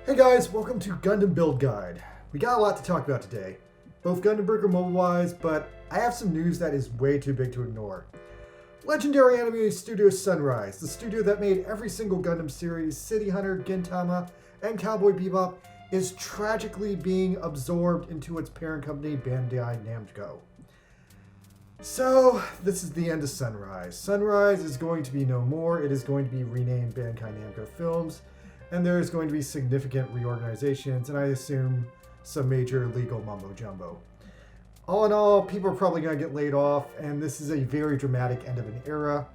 Hey guys, welcome to Gundam Build Guide. We got a lot to talk about today, both Gundam Breaker mobile-wise, but I have some news that is way too big to ignore. Legendary anime studio Sunrise, the studio that made every single Gundam series, City Hunter, Gintama, and Cowboy Bebop, is tragically being absorbed into its parent company, Bandai Namco. So, this is the end of Sunrise. Sunrise is going to be no more. It is going to be renamed Bandai Namco Films, and there is going to be significant reorganizations, and I assume some major legal mumbo-jumbo. All in all, people are probably going to get laid off, and this is a very dramatic end of an era.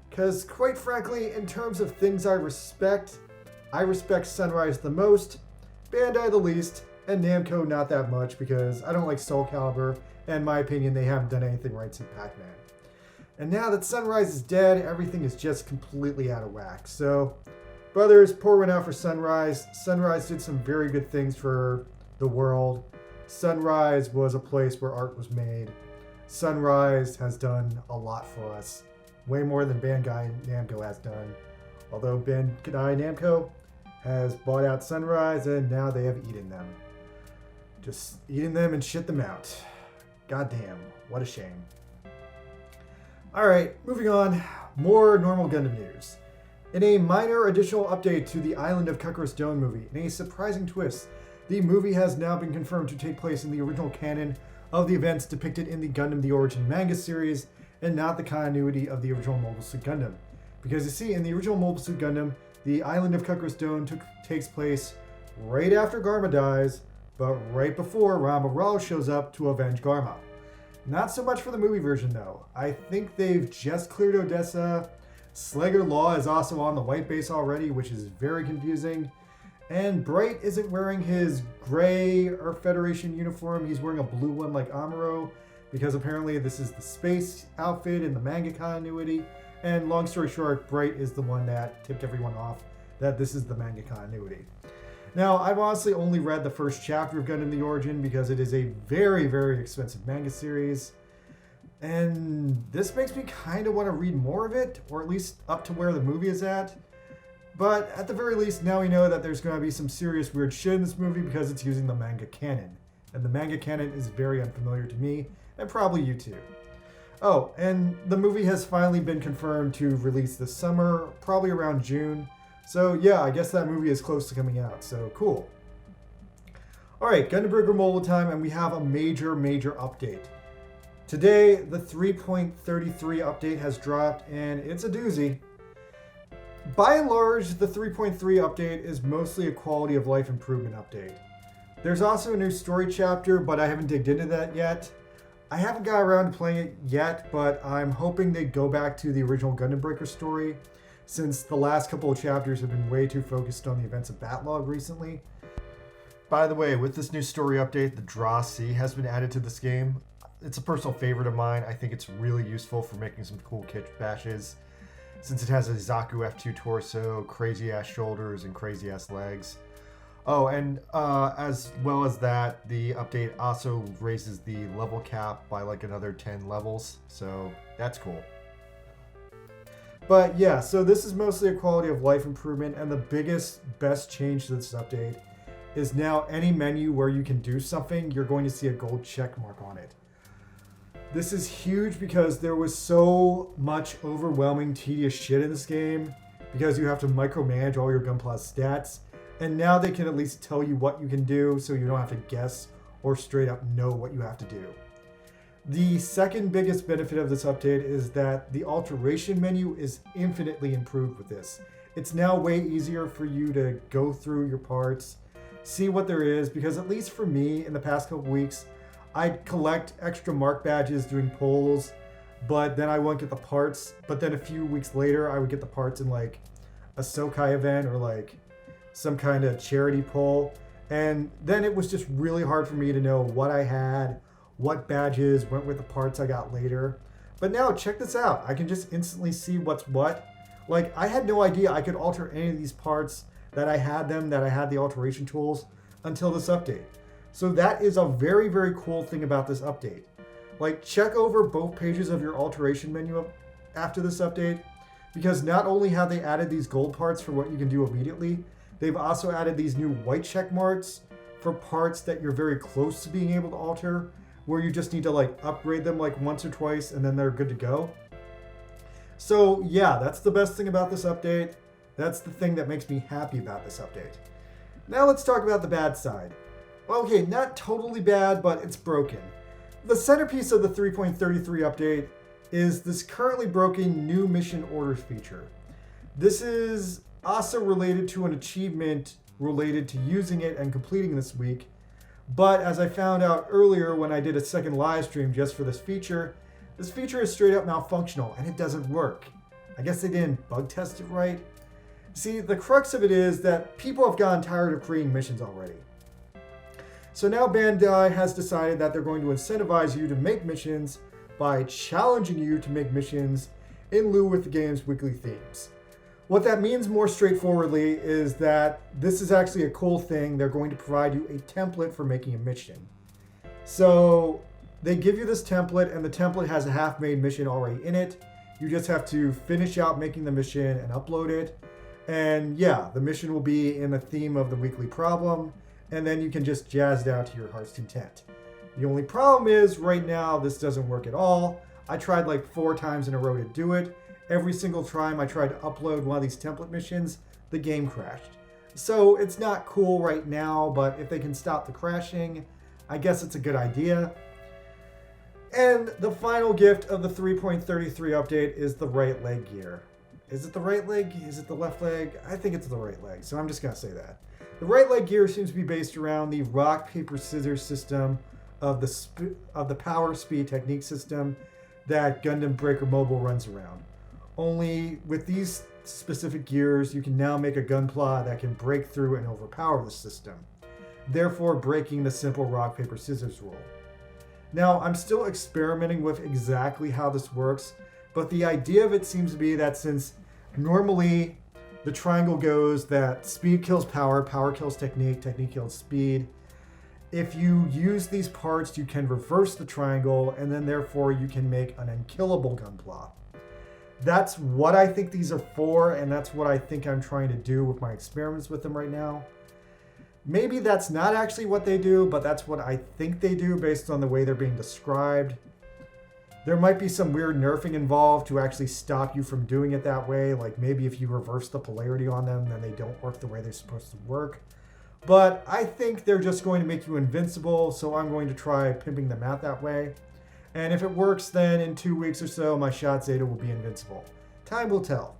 Because, quite frankly, in terms of things I respect Sunrise the most, Bandai the least, and Namco not that much because I don't like Soul Calibur, and in my opinion, they haven't done anything right since Pac-Man. And now that Sunrise is dead, everything is just completely out of whack. So, brothers, pour one out for Sunrise. Sunrise did some very good things for the world. Sunrise was a place where art was made. Sunrise has done a lot for us. Way more than Bandai Namco has done. Although Bandai Namco has bought out Sunrise and now they have eaten them. Just eating them and shit them out. Goddamn, what a shame. Alright, moving on. More normal Gundam news. In a minor additional update to the Island of Kkuris Dome movie, in a surprising twist, the movie has now been confirmed to take place in the original canon of the events depicted in the Gundam The Origin manga series, and not the continuity of the original Mobile Suit Gundam. Because you see, in the original Mobile Suit Gundam, the Island of Kkuris Dome takes place right after Garma dies, but right before Rama shows up to avenge Garma. Not so much for the movie version though. I think they've just cleared Odessa. Slager Law is also on the white base already, which is very confusing. And Bright isn't wearing his gray Earth Federation uniform. He's wearing a blue one like Amuro, because apparently this is the space outfit in the manga continuity. And long story short, Bright is the one that tipped everyone off that this is the manga continuity. Now, I've honestly only read the first chapter of Gundam The Origin because it is a very, very expensive manga series. And this makes me kind of want to read more of it, or at least up to where the movie is at. But at the very least, now we know that there's going to be some serious weird shit in this movie because it's using the manga canon. And the manga canon is very unfamiliar to me, and probably you too. Oh, and the movie has finally been confirmed to release this summer, probably around June. So yeah, I guess that movie is close to coming out, so cool. Alright, Gundam Breaker Mobile time, and we have a major update. Today, the 3.33 update has dropped, and it's a doozy. By and large, the 3.3 update is mostly a quality of life improvement update. There's also a new story chapter, but I haven't digged into that yet. I haven't got around to playing it yet, but I'm hoping they go back to the original Gundam Breaker story, since the last couple of chapters have been way too focused on the events of Batlog recently. By the way, with this new story update, the Draw C has been added to this game. It's a personal favorite of mine. I think it's really useful for making some cool kit bashes, since it has a Zaku F2 torso, crazy ass shoulders, and crazy ass legs. Oh, and as well as that, the update also raises the level cap by like another 10 levels, so that's cool. But yeah, so this is mostly a quality of life improvement, and the best change to this update is now any menu where you can do something, you're going to see a gold check mark on it. This is huge because there was so much overwhelming, tedious shit in this game because you have to micromanage all your Gunpla stats, and now they can at least tell you what you can do so you don't have to guess or straight up know what you have to do. The second biggest benefit of this update is that the alteration menu is infinitely improved with this. It's now way easier for you to go through your parts, see what there is, because at least for me in the past couple weeks, I'd collect extra mark badges doing polls, but then I wouldn't get the parts. But then a few weeks later, I would get the parts in like a Sokai event or like some kind of charity poll. And then it was just really hard for me to know what I had, what badges went with the parts I got later. But now check this out. I can just instantly see what's what. Like, I had no idea I could alter any of these parts that I had the alteration tools until this update. So that is a very, very cool thing about this update. Like, check over both pages of your alteration menu after this update, because not only have they added these gold parts for what you can do immediately, They've also added these new white check marks for parts that you're very close to being able to alter, where you just need to like upgrade them like once or twice and then they're good to go. So yeah, that's the best thing about this update. That's the thing that makes me happy about this update. Now let's talk about the bad side. Okay, not totally bad, but it's broken. The centerpiece of the 3.33 update is this currently broken new mission orders feature. This is also related to an achievement related to using it and completing this week. But as I found out earlier when I did a second live stream just for this feature is straight up malfunctional and it doesn't work. I guess they didn't bug test it right. See, the crux of it is that people have gotten tired of creating missions already. So now Bandai has decided that they're going to incentivize you to make missions by challenging you to make missions in lieu with the game's weekly themes. What that means more straightforwardly is that this is actually a cool thing. They're going to provide you a template for making a mission. So they give you this template, and the template has a half-made mission already in it. You just have to finish out making the mission and upload it. And yeah, the mission will be in the theme of the weekly problem, and then you can just jazz it out to your heart's content. The only problem is right now this doesn't work at all. I tried like 4 times in a row to do it. Every single time I tried to upload one of these template missions, the game crashed. So it's not cool right now, but if they can stop the crashing, I guess it's a good idea. And the final gift of the 3.33 update is the right leg gear. Is it the right leg? Is it the left leg? I think it's the right leg, so I'm just going to say that. The right leg gear seems to be based around the rock, paper, scissors system of the power speed technique system that Gundam Breaker Mobile runs around. Only with these specific gears, you can now make a gunpla that can break through and overpower the system, therefore breaking the simple rock, paper, scissors rule. Now, I'm still experimenting with exactly how this works, but the idea of it seems to be that since normally the triangle goes that speed kills power, power kills technique, technique kills speed, if you use these parts, you can reverse the triangle, and then therefore you can make an unkillable gunpla. That's what I think these are for, and that's what I think I'm trying to do with my experiments with them right now. Maybe that's not actually what they do, but that's what I think they do based on the way they're being described. There might be some weird nerfing involved to actually stop you from doing it that way, like maybe if you reverse the polarity on them, then they don't work the way they're supposed to work. But I think they're just going to make you invincible, so I'm going to try pimping them out that way. And if it works, then in 2 weeks or so, my Shot Zeta will be invincible. Time will tell.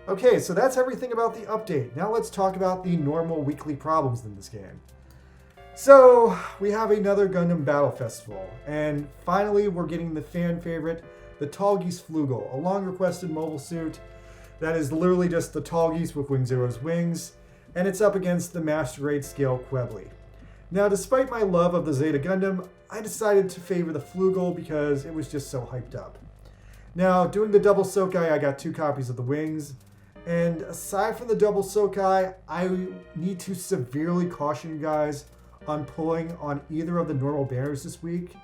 Okay, so that's everything about the update. Now let's talk about the normal weekly problems in this game. So, we have another Gundam Battle Festival, and finally we're getting the fan favorite, the Tallgeese Flugel, a long requested mobile suit that is literally just the Tallgeese with Wing Zero's wings, and it's up against the Master Grade Scale Quebly. Now, despite my love of the Zeta Gundam, I decided to favor the Flugel because it was just so hyped up. Now, doing the double Sokai, I got 2 copies of the wings, and aside from the double Sokai, I need to severely caution you guys on pulling on either of the normal banners this week.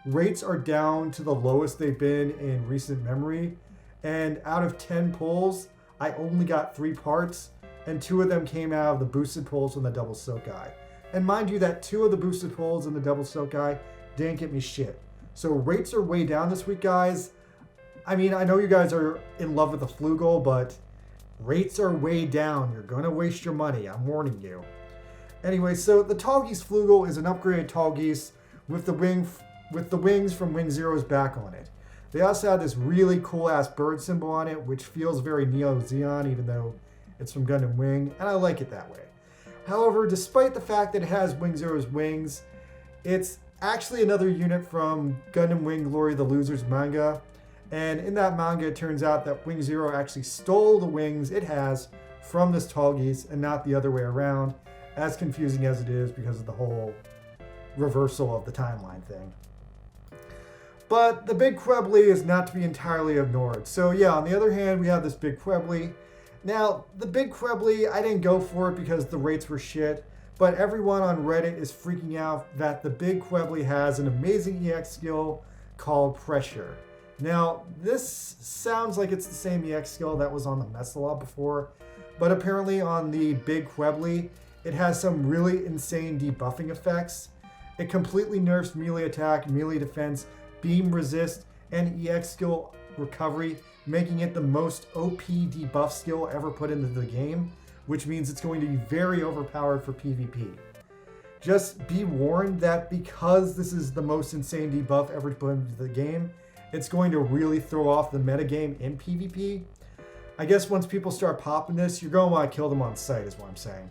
Rates are down to the lowest they've been in recent memory, and out of 10 pulls, I only got 3 parts, and 2 of them came out of the boosted pulls from the double Sokai. And mind you that 2 of the boosted pulls in the double Sokai didn't get me shit. So rates are way down this week, guys. I mean, I know you guys are in love with the Flugel, but rates are way down. You're gonna waste your money, I'm warning you. Anyway, so the Tallgeese Flugel is an upgraded Tallgeese with the wings from Wing Zero's back on it. They also have this really cool ass bird symbol on it, which feels very Neo Zeon, even though it's from Gundam Wing, and I like it that way. However, despite the fact that it has Wing Zero's wings, it's actually another unit from Gundam Wing Glory of the Losers manga, and in that manga it turns out that Wing Zero actually stole the wings it has from this Tallgeese and not the other way around, as confusing as it is because of the whole reversal of the timeline thing. But the big Quebly is not to be entirely ignored. So yeah, on the other hand, we have this big Quebly. Now, the big Quebly, I didn't go for it because the rates were shit, but everyone on Reddit is freaking out that the big Quebly has an amazing EX skill called Pressure. Now, this sounds like it's the same EX skill that was on the Messala before, but apparently on the big Quebly, it has some really insane debuffing effects. It completely nerfs melee attack, melee defense, beam resist, and EX skill recovery, making it the most OP debuff skill ever put into the game, which means it's going to be very overpowered for PvP. Just be warned that because this is the most insane debuff ever put into the game, it's going to really throw off the metagame in PvP. I guess once people start popping this, you're going to want to kill them on sight is what I'm saying.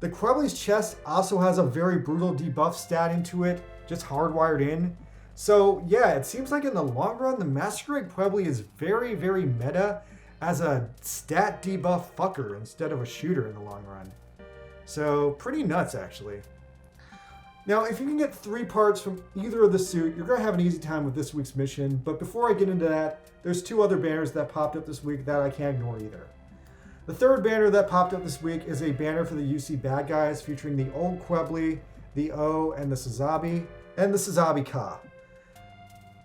The Quebly's chest also has a very brutal debuff stat into it, just hardwired in. So yeah, it seems like in the long run, the Masquerade Quebly is very, very meta as a stat debuff fucker instead of a shooter in the long run. So pretty nuts actually. Now, if you can get 3 parts from either of the suit, you're going to have an easy time with this week's mission. But before I get into that, there's 2 other banners that popped up this week that I can't ignore either. The third banner that popped up this week is a banner for the UC Bad Guys featuring the old Quebly, the O, and the Sazabi, and the Sazabi Ka.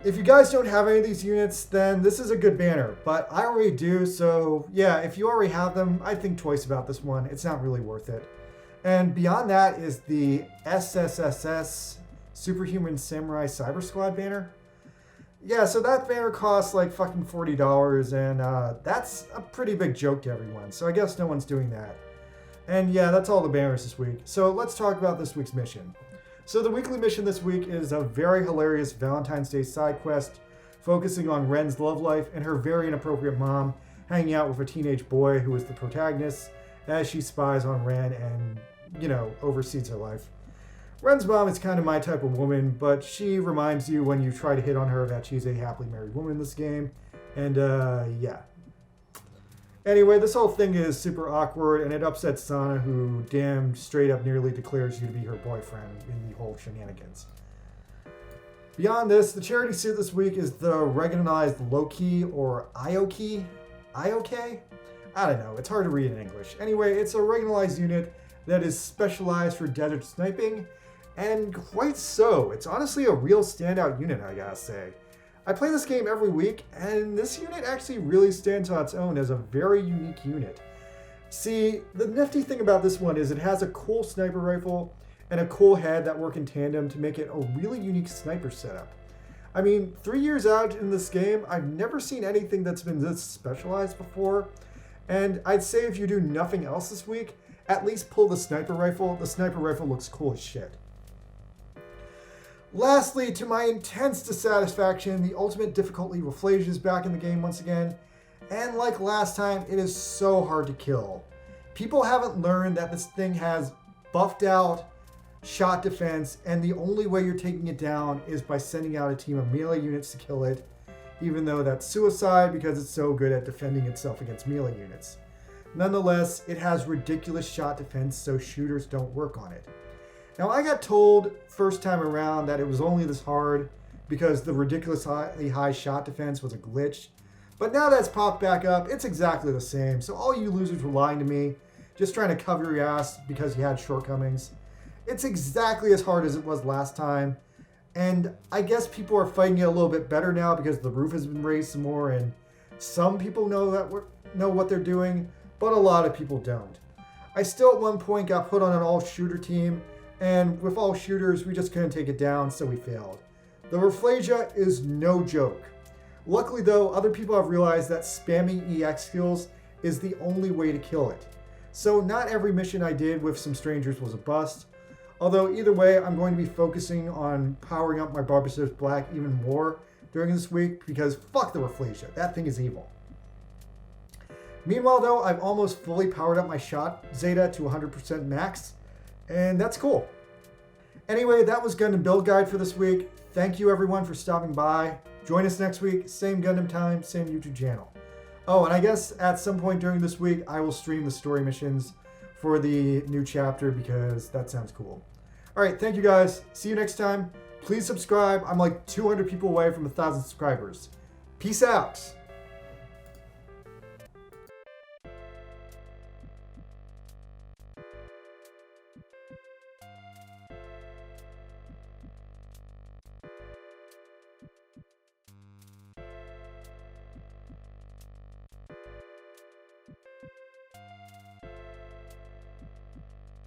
If you guys don't have any of these units, then this is a good banner, but I already do, so yeah, if you already have them, I'd think twice about this one. It's not really worth it. And beyond that is the SSSS Superhuman Samurai Cyber Squad banner. Yeah, so that banner costs like fucking $40, and that's a pretty big joke to everyone, so I guess no one's doing that. And yeah, that's all the banners this week. So let's talk about this week's mission. So the weekly mission this week is a very hilarious Valentine's Day side quest focusing on Ren's love life and her very inappropriate mom hanging out with a teenage boy who is the protagonist as she spies on Ren and, you know, oversees her life. Ren's mom is kind of my type of woman, but she reminds you when you try to hit on her that she's a happily married woman in this game. And yeah. Anyway, this whole thing is super awkward, and it upsets Sana, who damn straight up nearly declares you to be her boyfriend in the whole shenanigans. Beyond this, the charity suit this week is the recognized Loki or Ioki? Ioke? I don't know, it's hard to read in English. Anyway, it's a regionalized unit that is specialized for desert sniping, and quite so. It's honestly a real standout unit, I gotta say. I play this game every week, and this unit actually really stands on its own as a very unique unit. See, the nifty thing about this one is it has a cool sniper rifle and a cool head that work in tandem to make it a really unique sniper setup. I mean, 3 years out in this game, I've never seen anything that's been this specialized before, and I'd say if you do nothing else this week, at least pull the sniper rifle. The sniper rifle looks cool as shit. Lastly, to my intense dissatisfaction, the ultimate difficulty Rafflesia is back in the game once again, and like last time, it is so hard to kill. People haven't learned that this thing has buffed out shot defense, and the only way you're taking it down is by sending out a team of melee units to kill it, even though that's suicide because it's so good at defending itself against melee units. Nonetheless, it has ridiculous shot defense, so shooters don't work on it. Now, I got told first time around that it was only this hard because the ridiculously high shot defense was a glitch. But now that's popped back up, it's exactly the same. So all you losers were lying to me, just trying to cover your ass because you had shortcomings. It's exactly as hard as it was last time. And I guess people are fighting it a little bit better now because the roof has been raised some more and some people know what they're doing, but a lot of people don't. I still at one point got put on an all-shooter team, and with all shooters, we just couldn't take it down, so we failed. The Rafflesia is no joke. Luckily though, other people have realized that spamming EX skills is the only way to kill it. So not every mission I did with some strangers was a bust. Although either way, I'm going to be focusing on powering up my Barbatos Black even more during this week because fuck the Rafflesia, that thing is evil. Meanwhile though, I've almost fully powered up my shot Zeta to 100% max, and that's cool. Anyway, that was Gundam Build Guide for this week. Thank you everyone for stopping by. Join us next week, same Gundam time, same YouTube channel. Oh, and I guess at some point during this week, I will stream the story missions for the new chapter because that sounds cool. All right, thank you guys. See you next time. Please subscribe. I'm like 200 people away from 1,000 subscribers. Peace out.